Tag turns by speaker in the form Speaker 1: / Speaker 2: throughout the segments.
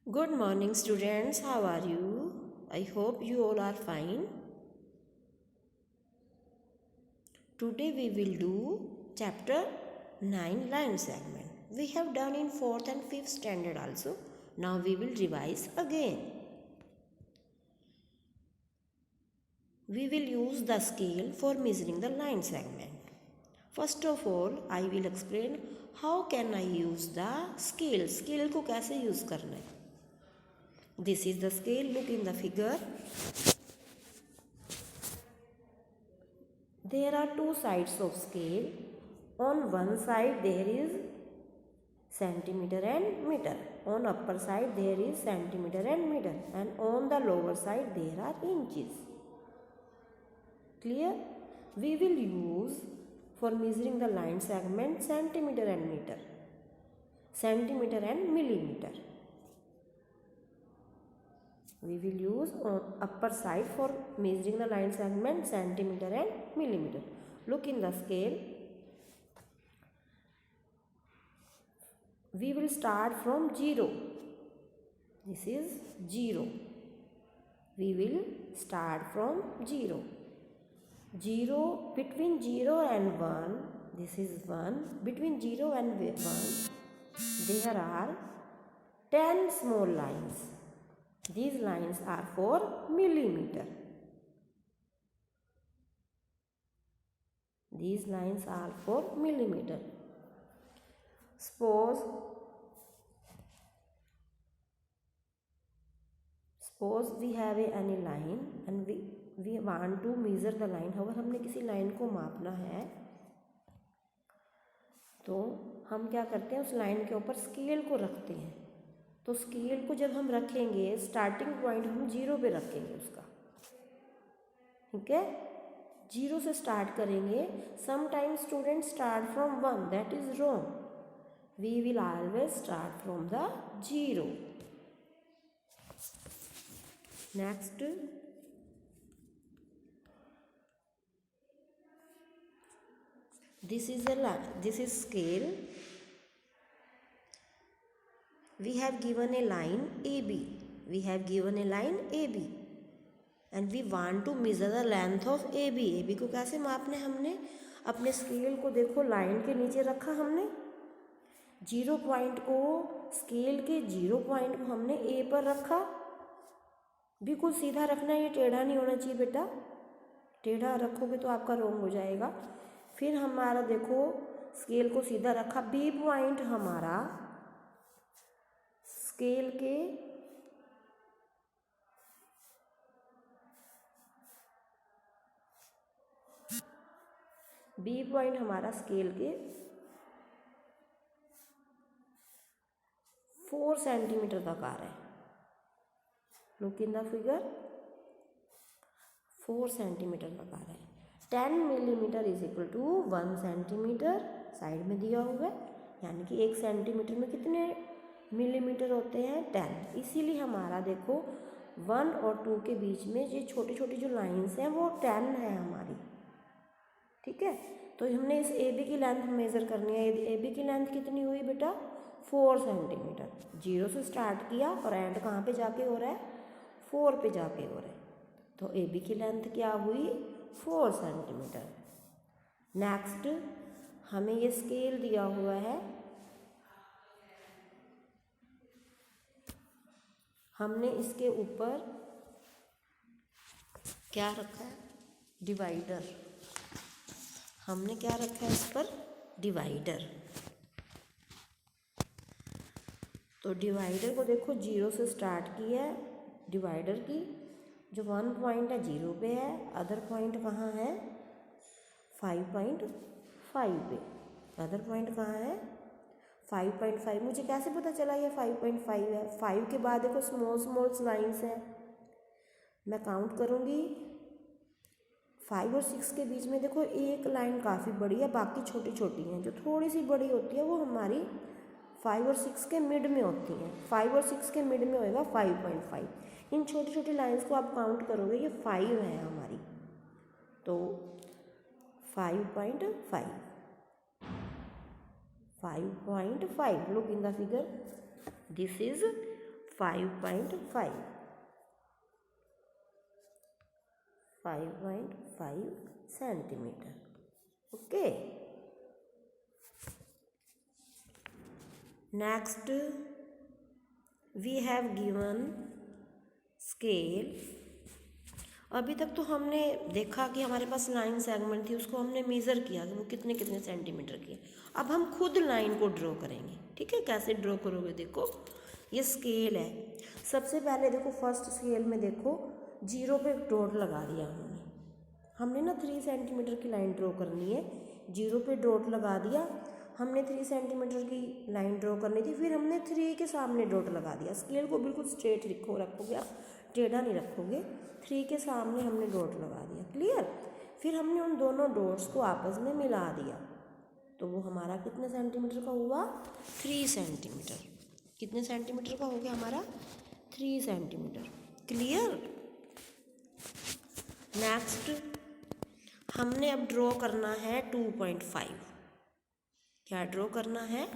Speaker 1: Good morning, students. How are you? I hope you all are fine. Today we will do chapter 9 line segment. We have done in 4th and 5th standard also. Now we will revise again. We will use the scale for measuring the line segment. First of all, I will explain how can I use the scale. Scale को कैसे use करना है. This is the scale. Look in the figure. There are two sides of scale. On one side there is centimeter and meter. On upper side there is centimeter and meter. And on the lower side there are inches. Clear? We will use for measuring the line segment centimeter and meter. Centimeter and millimeter. We will use on upper side for measuring the line segment centimeter and millimeter. Look in the scale. We will start from 0. This is 0. We will start from 0. 0 between 0 and 1. This is 1. Between 0 and 1 there are 10 small lines. These lines are for millimeter. These lines are for millimeter. Suppose we have any line and we want to measure the line. अगर हमने किसी line को मापना है तो हम क्या करते हैं, उस लाइन के ऊपर स्केल को रखते हैं. तो स्केल को जब हम रखेंगे स्टार्टिंग पॉइंट हम 0 पे रखेंगे उसका. ठीक है, 0 से स्टार्ट करेंगे. Sometimes student start from 1. That is wrong. We will always start from the 0. Next, this is scale. We have given a line AB. And we want to measure the length of AB. AB को कैसे मापने, हमने अपने scale को देखो line के नीचे रखा हमने. 0 पॉइंट को, स्केल के 0 पॉइंट को हमने A पर रखा. बिल्कुल सीधा रखना है, ये टेढ़ा नहीं होना चाहिए बेटा. टेढ़ा रखोगे तो आपका रॉन्ग हो जाएगा. फिर हमारा देखो स्केल को सीधा रखा. B पॉइंट हमारा स्केल के B पॉइंट हमारा स्केल के 4 सेंटीमीटर तक आ रहा है. Look in the figure. 4 centimetre तक आ रहा है. 10 millimetre is equal to 1 centimetre. Side में दिया हुआ है, यानी कि 1 सेंटीमीटर में कितने मिलीमीटर होते हैं, 10. इसीलिए हमारा देखो 1 और 2 के बीच में ये छोटी छोटी जो लाइंस हैं वो 10 है हमारी. ठीक है, तो हमने इस AB की लेंथ मेज़र करनी है. AB की लेंथ कितनी हुई बेटा, 4 सेंटीमीटर. 0 से स्टार्ट किया और एंड कहाँ पे जाके हो रहा है, 4 पे जाके हो रहा है. तो AB की लेंथ क्या हुई, 4 सेंटीमीटर. नेक्स्ट, हमें ये स्केल दिया हुआ है. हमने इसके ऊपर क्या रखा है, डिवाइडर. हमने क्या रखा है इस पर, डिवाइडर. तो डिवाइडर को देखो 0 से स्टार्ट किया है. डिवाइडर की जो 1 पॉइंट है 0 पे है, अदर पॉइंट कहाँ है, 5.5 पे. अदर पॉइंट कहाँ है, 5.5. मुझे कैसे पता चला ये 5.5 है. 5 के बाद देखो स्मॉल लाइन्स हैं. मैं काउंट करूँगी. 5 और 6 के बीच में देखो एक लाइन काफ़ी बड़ी है, बाकी छोटी छोटी हैं. जो थोड़ी सी बड़ी होती है वो हमारी 5 और 6 के मिड में होती हैं. 5 और 6 के मिड में होएगा 5.5. इन छोटी छोटी लाइंस को आप काउंट करोगे, ये 5 है हमारी. तो 5.5. 5.5. Look in the figure. This is 5.5 centimetre. Okay. Next we have given scale. अभी तक तो हमने देखा कि हमारे पास लाइन सेगमेंट थी, उसको हमने मेज़र किया कि वो कितने कितने सेंटीमीटर की है. अब हम खुद लाइन को ड्रॉ करेंगे. ठीक है, कैसे ड्रॉ करोगे? देखो ये स्केल है. सबसे पहले देखो फर्स्ट स्केल में देखो 0 पे डॉट लगा दिया हमने ना 3 सेंटीमीटर की लाइन ड्रॉ करनी है. 0 पे डॉट लगा दिया हमने. 3 सेंटीमीटर की लाइन ड्रॉ करनी थी, फिर हमने 3 के सामने डॉट लगा दिया. स्केल को बिल्कुल स्ट्रेट रखोगे आप, टेढ़ा नहीं रखोगे. 3 के सामने हमने डॉट लगा दिया. क्लियर? फिर हमने उन दोनों डॉट्स को आपस में मिला दिया, तो वो हमारा कितने सेंटीमीटर का हुआ? 3 सेंटीमीटर. कितने सेंटीमीटर का हो गया हमारा? 3 सेंटीमीटर. क्लियर? नेक्स्ट हमने अब ड्रॉ करना है 2.5. क्या ड्रॉ करना है?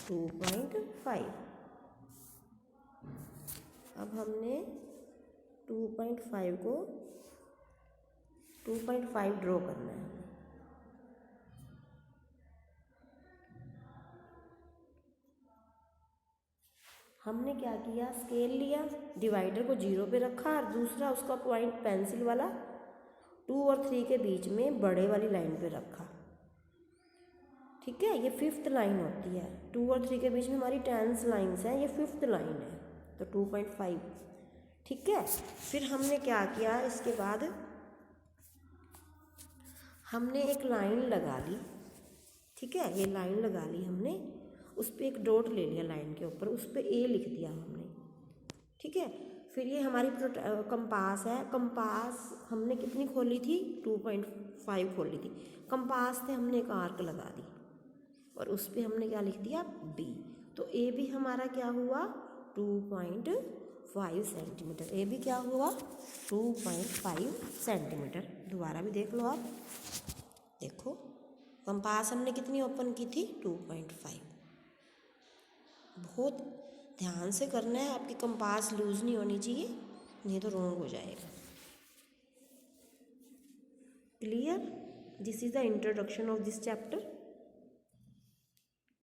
Speaker 1: 2.5. अब हमने 2.5 ड्रॉ करना है. हमने क्या किया? स्केल लिया, डिवाइडर को 0 पे रखा और दूसरा उसका पॉइंट पेंसिल वाला 2 और 3 के बीच में बड़े वाली लाइन पे रखा. ठीक है, ये 5th लाइन होती है. 2 और 3 के बीच में हमारी 10 लाइन्स हैं, ये 5th लाइन है, तो 2.5. ठीक है. फिर हमने क्या किया? इसके बाद हमने एक लाइन लगा ली. ठीक है, ये लाइन लगा ली हमने. उस पर एक डॉट ले लिया लाइन के ऊपर, उस पर ए लिख दिया हमने. ठीक है. फिर ये हमारी कंपास है. कंपास हमने कितनी खोली थी? 2.5 खोली थी. कंपास से हमने एक आर्क लगा दी और उस पर हमने क्या लिख दिया? बी. तो ए भी हमारा क्या हुआ? 2.5 सेंटीमीटर. ए भी क्या हुआ? 2.5 सेंटीमीटर. दोबारा भी देख लो आप. देखो कंपास हमने कितनी ओपन की थी? 2.5. बहुत ध्यान से करना है, आपकी कंपास लूज नहीं होनी चाहिए, नहीं तो रॉन्ग हो जाएगा. Clear? This is the introduction of this chapter.